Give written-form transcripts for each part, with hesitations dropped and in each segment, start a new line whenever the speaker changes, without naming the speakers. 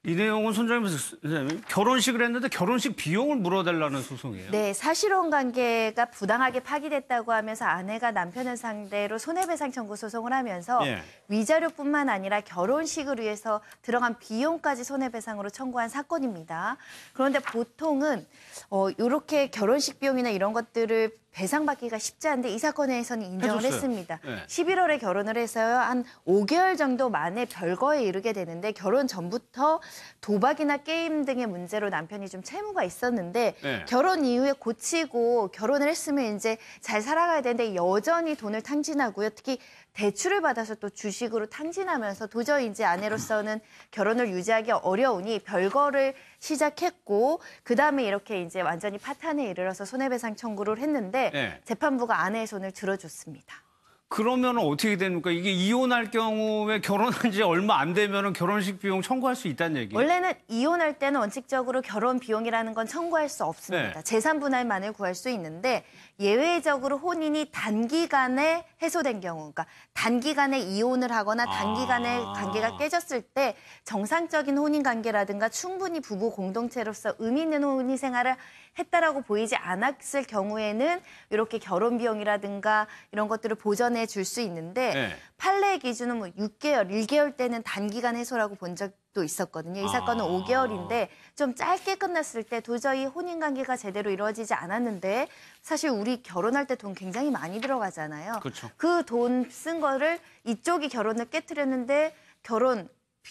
이 내용은 손정임 선생님, 결혼식을 했는데 결혼식 비용을 물어달라는 소송이에요.
네, 사실혼 관계가 부당하게 파기됐다고 하면서 아내가 남편을 상대로 손해배상 청구 소송을 하면서
예.
위자료뿐만 아니라 결혼식을 위해서 들어간 비용까지 손해배상으로 청구한 사건입니다. 그런데 보통은 이렇게 결혼식 비용이나 이런 것들을 배상받기가 쉽지 않은데 이 사건에서는 인정을
해줬어요.
했습니다.
네.
11월에 결혼을 해서요. 한 5개월 정도 만에 별거에 이르게 되는데 결혼 전부터 도박이나 게임 등의 문제로 남편이 좀 채무가 있었는데
네.
결혼 이후에 고치고 결혼을 했으면 이제 잘 살아가야 되는데 여전히 돈을 탕진하고요. 특히 대출을 받아서 또 주식으로 탕진하면서 도저히 이제 아내로서는 결혼을 유지하기 어려우니 별거를 시작했고 그다음에 이렇게 이제 완전히 파탄에 이르러서 손해배상 청구를 했는데
네.
재판부가 아내의 손을 들어줬습니다.
그러면 어떻게 됩니까? 이게 이혼할 경우에 결혼한 지 얼마 안 되면 결혼식 비용 청구할 수 있다는 얘기예요?
원래는 이혼할 때는 원칙적으로 결혼 비용이라는 건 청구할 수 없습니다.
네.
재산 분할만을 구할 수 있는데 예외적으로 혼인이 단기간에 해소된 경우, 그러니까 단기간에 이혼을 하거나 단기간에 관계가 깨졌을 때 정상적인 혼인 관계라든가 충분히 부부 공동체로서 의미 있는 혼인 생활을 했다라고 보이지 않았을 경우에는 이렇게 결혼 비용이라든가 이런 것들을 보전해 줄 수 있는데
네.
판례 기준은 뭐 6개월, 1개월 때는 단기간 해소라고 본 적도 있었거든요. 이 사건은 5개월인데 좀 짧게 끝났을 때 도저히 혼인관계가 제대로 이루어지지 않았는데 사실 우리 결혼할 때 돈 굉장히 많이 들어가잖아요.
그렇죠.
그 돈 쓴 거를 이쪽이 결혼을 깨트렸는데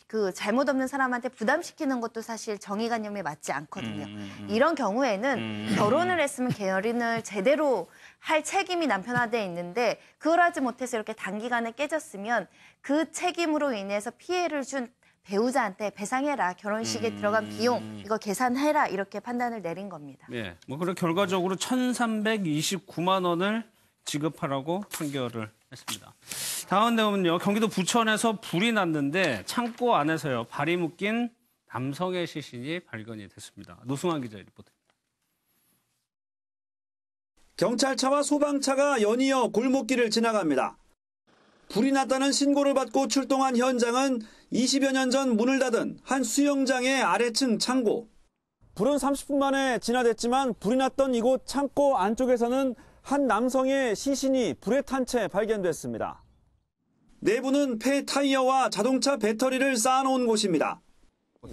그 잘못 없는 사람한테 부담시키는 것도 사실 정의관념에 맞지 않거든요. 이런 경우에는 결혼을 했으면 결혼을 제대로 할 책임이 남편한테 있는데 그걸 하지 못해서 이렇게 단기간에 깨졌으면 그 책임으로 인해서 피해를 준 배우자한테 배상해라. 결혼식에 들어간 비용 이거 계산해라. 이렇게 판단을 내린 겁니다.
예. 뭐 그래 결과적으로 1,329만 원을 지급하라고 판결을 했습니다. 다음 내용은요. 경기도 부천에서 불이 났는데 창고 안에서요. 발이 묶인 남성의 시신이 발견이 됐습니다. 노승환 기자의 리포트입니다.
경찰차와 소방차가 연이어 골목길을 지나갑니다. 불이 났다는 신고를 받고 출동한 현장은 20여 년 전 문을 닫은 한 수영장의 아래층 창고. 불은 30분 만에 진화됐지만 불이 났던 이곳 창고 안쪽에서는 한 남성의 시신이 불에 탄 채 발견됐습니다. 내부는 폐 타이어와 자동차 배터리를 쌓아놓은 곳입니다.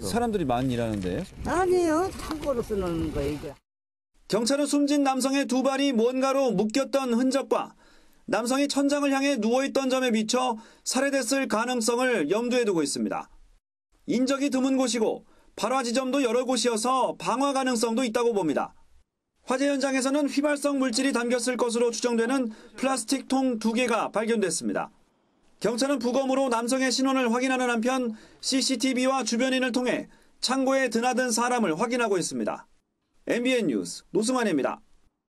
사람들이 많이 일하는데요?
아니요, 창고로 쓰는 거예요, 이게.
경찰은 숨진 남성의 두 발이 뭔가로 묶였던 흔적과 남성이 천장을 향해 누워있던 점에 비춰 살해됐을 가능성을 염두에 두고 있습니다. 인적이 드문 곳이고 발화 지점도 여러 곳이어서 방화 가능성도 있다고 봅니다. 화재 현장에서는 휘발성 물질이 담겼을 것으로 추정되는 플라스틱 통 2개가 발견됐습니다. 경찰은 부검으로 남성의 신원을 확인하는 한편 CCTV와 주변인을 통해 창고에 드나든 사람을 확인하고 있습니다. MBN 뉴스 노승환입니다.